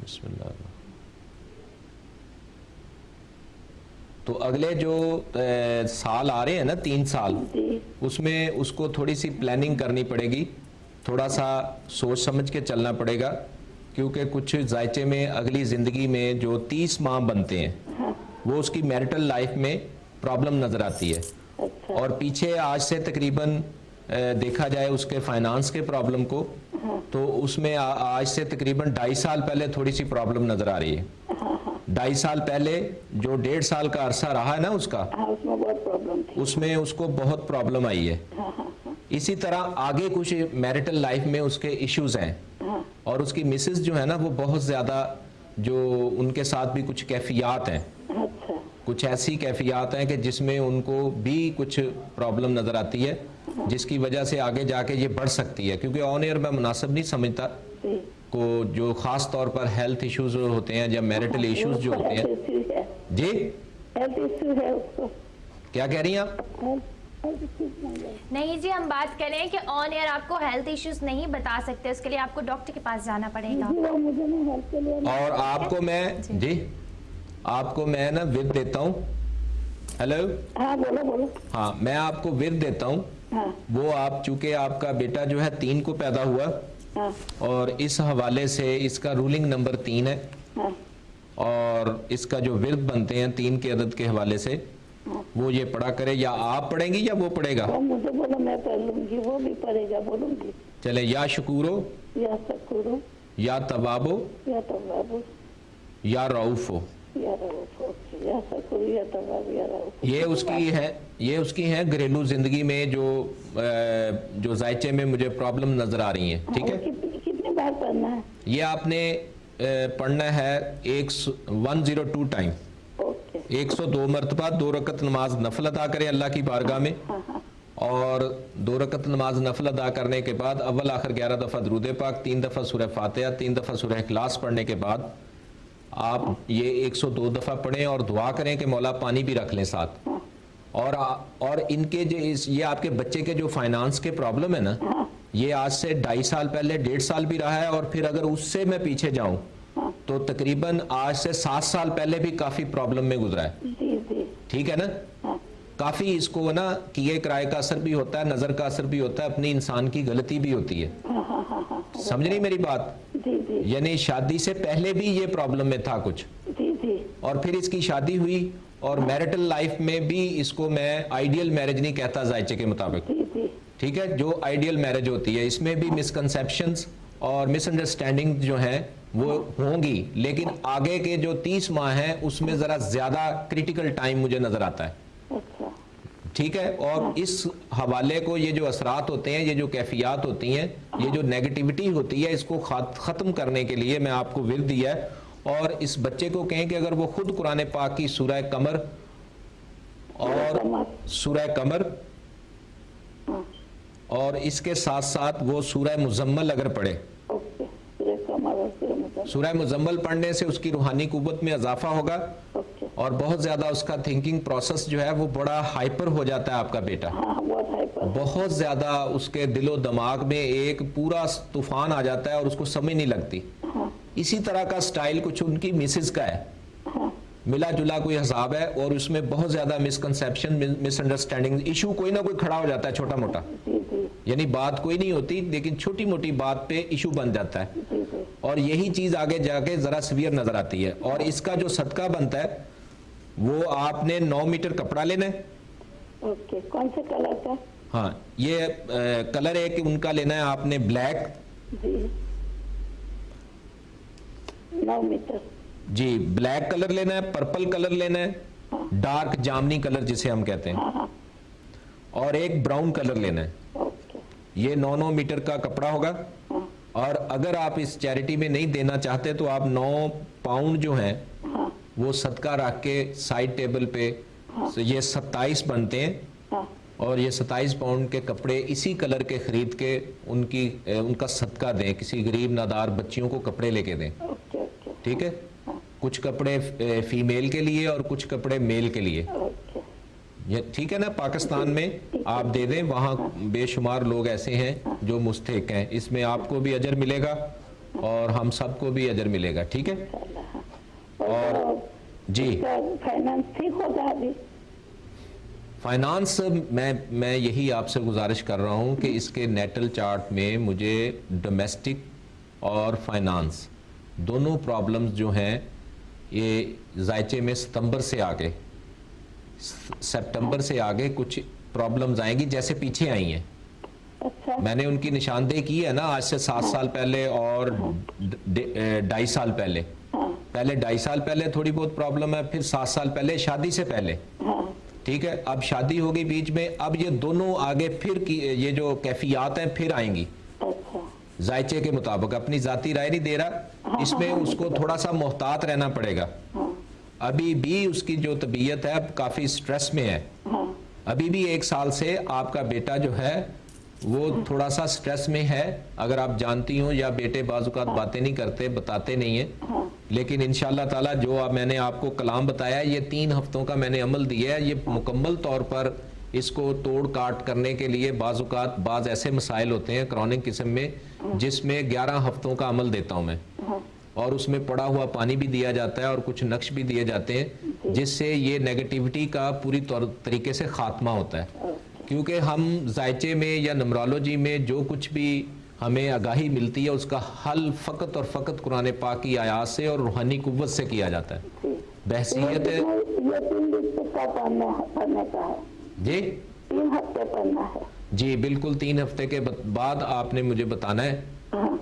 بسم اللہ. تو اگلے جو سال آ رہے ہیں نا 3 سال, اس میں اس کو تھوڑی سی پلاننگ کرنی پڑے گی, تھوڑا سا سوچ سمجھ کے چلنا پڑے گا, کیونکہ کچھ ذائچے میں اگلی زندگی میں جو 30 ماہ بنتے ہیں وہ اس کی میرٹل لائف میں پرابلم نظر آتی ہے. اور پیچھے آج سے تقریباً دیکھا جائے اس کے فائنانس کے پرابلم کو, تو اس میں آج سے تقریباً 2.5 سال پہلے تھوڑی سی پرابلم نظر آ رہی ہے. 2.5 سال پہلے جو 1.5 سال کا عرصہ رہا ہے نا اس کا, اس میں اس کو بہت پرابلم آئی ہے. اسی طرح آگے کچھ میرٹل لائف میں اس کے ایشوز ہیں, اور اس کی مسز جو ہے نا وہ بہت زیادہ, جو ان کے ساتھ بھی کچھ کیفیات ہیں, کچھ ایسی کیفیات ہیں کہ جس میں ان کو بھی کچھ پرابلم نظر آتی ہے, جس کی وجہ سے آگے جا کے یہ بڑھ سکتی ہے. کیونکہ آن ایئر میں مناسب نہیں سمجھتا کو جو خاص طور پر ہیلتھ ایشوز ہوتے ہیں یا میرٹل ایشوز جو ہوتے ہیں. جی کیا کہہ رہی ہیں آپ؟ نہیں جی, ہم بات کر رہے ہیں کہ آن ایئر آپ کو ہیلتھ ایشوز نہیں بتا سکتے, اس کے لیے آپ کو ڈاکٹر کے پاس جانا پڑے گا. اور آپ کو میں جی آپ کو میں نا ورد دیتا ہوں. ہیلو, ہاں میں آپ کو ورد دیتا ہوں. وہ آپ چونکہ آپ کا بیٹا جو ہے 3 کو پیدا ہوا, اور اس حوالے سے اس کا رولنگ نمبر 3 ہے, اور اس کا جو ورد بنتے ہیں 3 کے عدد کے حوالے سے وہ یہ پڑھا کرے. یا آپ پڑھیں گی یا وہ پڑھے گا؟ مجھے بولا میں پڑھ لوں گی, وہ بھی پڑھے گا, بولوں گی. چلے, یا شکورو, یا شکورو, یا توابو, یا توابو, یا رؤوفو. یا رؤوفو, یا شکورو, یا توابو, یا رؤوفو. یہ اس کی ہیں گھریلو زندگی میں جو ذائچے میں مجھے پرابلم نظر آ رہی ہیں. ٹھیک ہے, کتنے بار پڑھنا ہے یہ آپ نے پڑھنا ہے 102 ٹائم, 102 مرتبہ 2 رکعت نماز نفل ادا کریں اللہ کی بارگاہ میں, اور 2 رکعت نماز نفل ادا کرنے کے بعد اول آخر 11 دفعہ درود پاک, 3 دفعہ سورہ فاتحہ, 3 دفعہ سورہ اخلاص پڑھنے کے بعد آپ یہ 102 دفعہ پڑھیں, اور دعا کریں کہ مولا پانی بھی رکھ لیں ساتھ. اور ان کے جو یہ آپ کے بچے کے جو فائنانس کے پرابلم ہے نا, یہ آج سے 2.5 سال پہلے 1.5 سال بھی رہا ہے, اور پھر اگر اس سے میں پیچھے جاؤں تو تقریباً آج سے 7 سال پہلے بھی کافی پرابلم میں گزرا ہے. ٹھیک ہے نا, کافی اس کو نا کیے کرائے کا اثر بھی ہوتا ہے, نظر کا اثر بھی ہوتا ہے, اپنی انسان کی غلطی بھی ہوتی ہے. سمجھ نہیں میری بات؟ یعنی شادی سے پہلے بھی یہ پرابلم میں تھا کچھ, اور پھر اس کی شادی ہوئی, اور میرٹل لائف میں بھی اس کو میں آئیڈیل میرج نہیں کہتا ذائچے کے مطابق. ٹھیک ہے, جو آئیڈیل میرج ہوتی ہے اس میں بھی مسکنسیپشنز اور مس انڈرسٹینڈنگ جو ہیں وہ ہوں گی, لیکن آگے کے جو 30 ماہ ہیں اس میں ذرا زیادہ کریٹیکل ٹائم مجھے نظر آتا ہے. ٹھیک ہے, اور اس حوالے کو یہ جو اثرات ہوتے ہیں, یہ جو کیفیات ہوتی ہیں, یہ جو نیگیٹیوٹی ہوتی ہے, اس کو ختم کرنے کے لیے میں آپ کو ورد دیا ہے. اور اس بچے کو کہیں کہ اگر وہ خود قرآن پاک کی سورہ قمر اور سورہ قمر اور اس کے ساتھ ساتھ وہ سورہ مزمل اگر پڑھے, سورہ مزمل پڑھنے سے اس کی روحانی قوت میں اضافہ ہوگا, اور بہت زیادہ اس کا تھنکنگ پروسیس جو ہے وہ بڑا ہائپر ہو جاتا ہے آپ کا بیٹا, بہت زیادہ اس کے دل و دماغ میں ایک پورا طوفان آ جاتا ہے اور اس کو سمجھ نہیں لگتی. اسی طرح کا سٹائل کچھ ان کی مسز کا ہے, ملا جلا کوئی حساب ہے, اور اس میں بہت زیادہ مسکنسیپشن, مس انڈرسٹینڈنگ, ایشو کوئی نہ کوئی کھڑا ہو جاتا ہے چھوٹا موٹا, یعنی بات کوئی نہیں ہوتی لیکن چھوٹی موٹی بات پہ ایشو بن جاتا ہے, اور یہی چیز آگے جا کے ذرا سیویئر نظر آتی ہے. اور اس کا جو صدقہ بنتا ہے وہ آپ نے 9 میٹر کپڑا لینا ہے. کون سے کلر کا؟ ہاں, یہ کلر ہے کہ ان کا لینا ہے آپ نے بلیک. 9 میٹر جی, بلیک کلر لینا ہے, پرپل کلر لینا ہے, ڈارک جامنی کلر جسے ہم کہتے ہیں, اور ایک براؤن کلر لینا ہے. یہ 9 میٹر کا کپڑا ہوگا, اور اگر آپ اس چیریٹی میں نہیں دینا چاہتے تو آپ 9 پاؤنڈ جو ہیں وہ صدقہ رکھ کے سائڈ ٹیبل پہ, یہ 27 بنتے ہیں, اور یہ 27 پاؤنڈ کے کپڑے اسی کلر کے خرید کے ان کا صدقہ دیں, کسی غریب نادار بچیوں کو کپڑے لے کے دیں. ٹھیک ہے, کچھ کپڑے فیمیل کے لیے اور کچھ کپڑے میل کے لیے. ٹھیک ہے نا, پاکستان میں آپ دے دیں, وہاں بے شمار لوگ ایسے ہیں جو مستحق ہیں, اس میں آپ کو بھی اجر ملے گا اور ہم سب کو بھی اجر ملے گا. ٹھیک ہے. اور جی فائنانس ٹھیک ہوگا ابھی؟ فائنانس میں یہی آپ سے گزارش کر رہا ہوں کہ اس کے نیٹل چارٹ میں مجھے ڈومیسٹک اور فائنانس دونوں پرابلمز جو ہیں یہ زائچے میں ستمبر سے آگے کچھ پرابلمز آئیں گی جیسے پیچھے آئی ہیں. اچھا. میں نے ان کی نشاندہی کی ہے نا آج سے 7 سال پہلے اور 2.5 سال پہلے. پہلے 2.5 سال پہلے تھوڑی بہت پرابلم ہے, پھر 7 سال پہلے شادی سے پہلے. ٹھیک ہے. اب شادی ہوگی بیچ میں, اب یہ دونوں آگے پھر یہ جو کیفیات ہیں پھر آئیں گی ذائچے کے مطابق. اپنی ذاتی رائے نہیں دے رہا, اس میں اس کو تھوڑا سا محتاط رہنا پڑے گا. ابھی بھی اس کی جو طبیعت ہے اب کافی سٹریس میں ہے. ابھی بھی 1 سال سے آپ کا بیٹا جو ہے وہ تھوڑا سا سٹریس میں ہے. اگر آپ جانتی ہوں, یا بیٹے بعض اوقات باتیں نہیں کرتے, بتاتے نہیں ہیں, لیکن انشاءاللہ تعالی جو میں نے آپ کو کلام بتایا یہ 3 ہفتوں کا میں نے عمل دیا ہے. یہ مکمل طور پر اس کو توڑ کاٹ کرنے کے لیے بعض اوقات بعض ایسے مسائل ہوتے ہیں کرونک قسم میں جس میں 11 ہفتوں کا عمل دیتا ہوں میں, اور اس میں پڑا ہوا پانی بھی دیا جاتا ہے اور کچھ نقش بھی دیے جاتے ہیں جس سے یہ نیگیٹیوٹی کا پوری طریقے سے خاتمہ ہوتا ہے. کیونکہ ہم ذائچے میں یا نمرالوجی میں جو کچھ بھی ہمیں آگاہی ملتی ہے اس کا حل فقط اور فقط قرآن پاک کی آیات سے اور روحانی قوت سے کیا جاتا ہے. بحثیت جی 3 ہفتے پڑھنا ہے. جی بالکل 3 ہفتے کے بعد آپ نے مجھے بتانا ہے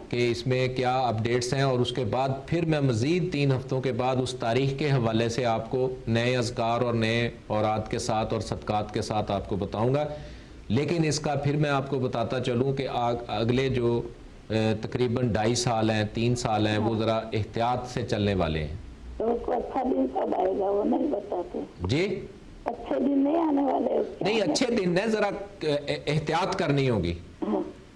کہ اس میں کیا اپڈیٹس ہیں, اور اس کے بعد پھر میں مزید 3 ہفتوں کے بعد اس تاریخ کے حوالے سے آپ کو نئے اذکار اور نئے اوراد کے ساتھ اور صدقات کے ساتھ آپ کو بتاؤں گا. لیکن اس کا پھر میں آپ کو بتاتا چلوں کہ اگلے جو تقریباً 2.5 سال ہیں 3 سال ہیں وہ ذرا احتیاط سے چلنے والے ہیں. تو اس کو اچھا دن کب آئے گا وہ نہیں بتاتے؟ جی اچھے دن نہیں آنے والے. نہیں اچھے دن ہے, ذرا احتیاط کرنی ہوگی.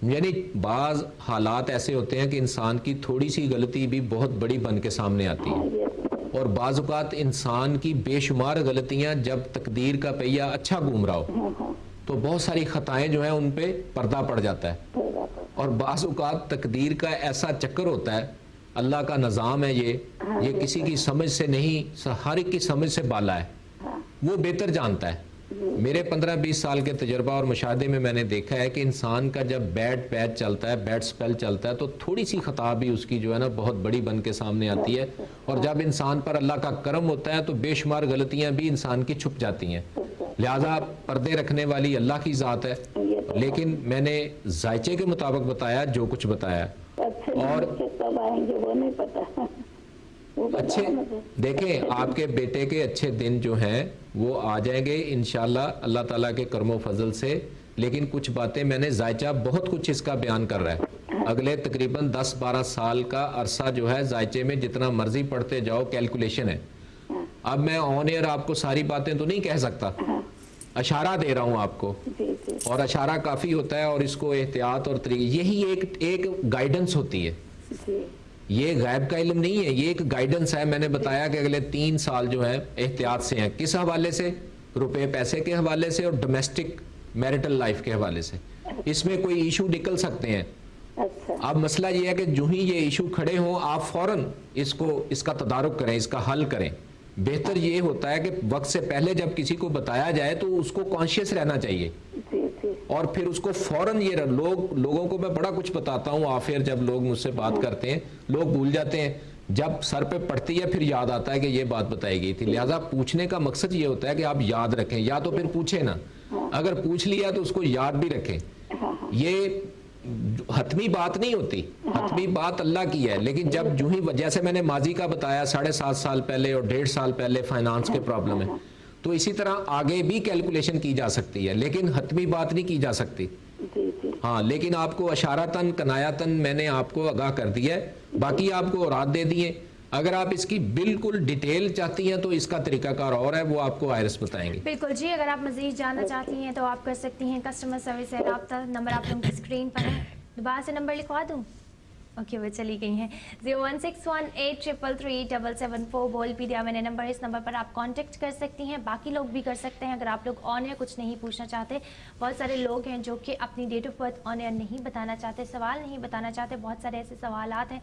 یعنی بعض حالات ایسے ہوتے ہیں کہ انسان کی تھوڑی سی غلطی بھی بہت بڑی بن کے سامنے آتی ہے, اور بعض اوقات انسان کی بے شمار غلطیاں جب تقدیر کا پہیہ اچھا گھوم رہا ہو تو بہت ساری خطائیں جو ہیں ان پہ پردہ پڑ جاتا ہے. اور بعض اوقات تقدیر کا ایسا چکر ہوتا ہے, اللہ کا نظام ہے یہ کسی کی سمجھ سے نہیں, ہر ایک کی سمجھ سے بالا ہے, وہ بہتر جانتا ہے. میرے 15-20 سال کے تجربہ اور مشاہدے میں نے دیکھا ہے کہ انسان کا جب بیڈ پیچ چلتا ہے, بیڈ سپیل چلتا ہے, تو تھوڑی سی خطا بھی اس کی جو ہے نا بہت بڑی بن کے سامنے آتی ہے. اور جب انسان پر اللہ کا کرم ہوتا ہے تو بے شمار غلطیاں بھی انسان کی چھپ جاتی ہیں. لہذا پردے رکھنے والی اللہ کی ذات ہے, لیکن میں نے ذائچے کے مطابق بتایا جو کچھ بتایا. اور اچھے دیکھیں آپ کے بیٹے کے اچھے دن جو ہیں وہ آ جائیں گے انشاءاللہ اللہ تعالیٰ کے کرم و فضل سے. لیکن کچھ باتیں میں نے ذائچہ بہت کچھ اس کا بیان کر رہا ہے. اگلے تقریباً 10-12 سال کا عرصہ جو ہے ذائچے میں جتنا مرضی پڑھتے جاؤ کیلکولیشن ہے. اب میں آن ایئر آپ کو ساری باتیں تو نہیں کہہ سکتا, اشارہ دے رہا ہوں آپ کو, اور اشارہ کافی ہوتا ہے. اور اس کو احتیاط اور طریقے, یہی ایک گائیڈنس ہوتی ہے. یہ غیب کا علم نہیں ہے, یہ ایک گائیڈنس ہے. میں نے بتایا کہ اگلے 3 سال جو ہیں احتیاط سے ہیں. کس حوالے سے؟ روپے پیسے کے حوالے سے اور ڈومیسٹک میرٹل لائف کے حوالے سے. اس میں کوئی ایشو نکل سکتے ہیں. اب مسئلہ یہ ہے کہ جو ہی یہ ایشو کھڑے ہوں آپ فوراً اس کا تدارک کریں, اس کا حل کریں. بہتر یہ ہوتا ہے کہ وقت سے پہلے جب کسی کو بتایا جائے تو اس کو کانشیس رہنا چاہیے, اور پھر اس کو فوراً یہ لوگوں کو میں بڑا کچھ بتاتا ہوں آف ایئر, جب لوگ مجھ سے بات کرتے ہیں لوگ بھول جاتے ہیں, جب سر پہ پڑتی ہے پھر یاد آتا ہے کہ یہ بات بتائی گئی تھی. لہٰذا پوچھنے کا مقصد یہ ہوتا ہے کہ آپ یاد رکھیں, یا تو پھر پوچھیں نا, اگر پوچھ لیا تو اس کو یاد بھی رکھیں. یہ حتمی بات نہیں ہوتی, حتمی بات اللہ کی ہے. لیکن جب جو ہی جیسے میں نے ماضی کا بتایا 7.5 سال پہلے اور 1.5 سال پہلے فائنانس کے پرابلم ہے, تو اسی طرح آگے بھی کیلکولیشن کی جا سکتی ہے, لیکن حتمی بات نہیں کی جا سکتی. ہاں لیکن آپ کو اشارتاً کنایاتاً میں نے آپ کو آگاہ کر دیا ہے. باقی آپ کو اوراد دے دیے. اگر آپ اس کی بالکل ڈیٹیل چاہتی ہیں تو اس کا طریقہ کار اور ہے, وہ آپ کو آئرس بتائیں گے. بالکل جی, اگر آپ مزید جاننا چاہتی ہیں تو آپ کر سکتی ہیں کسٹمر سروس سے رابطہ. نمبر آپ لوگوں کی اسکرین پر ہے, دوبارہ سے نمبر لکھوا دوں. اوکے وہ چلی گئی ہیں. 01618333774 بول پیڈیا میں نے نمبر, اس نمبر پر آپ کانٹیکٹ کر سکتی ہیں. باقی لوگ بھی کر سکتے ہیں اگر آپ لوگ آن ایئر کچھ نہیں پوچھنا چاہتے. بہت سارے لوگ ہیں جو کہ اپنی date of birth on air نہیں بتانا چاہتے, سوال نہیں بتانا چاہتے. بہت سارے ایسے سوالات ہیں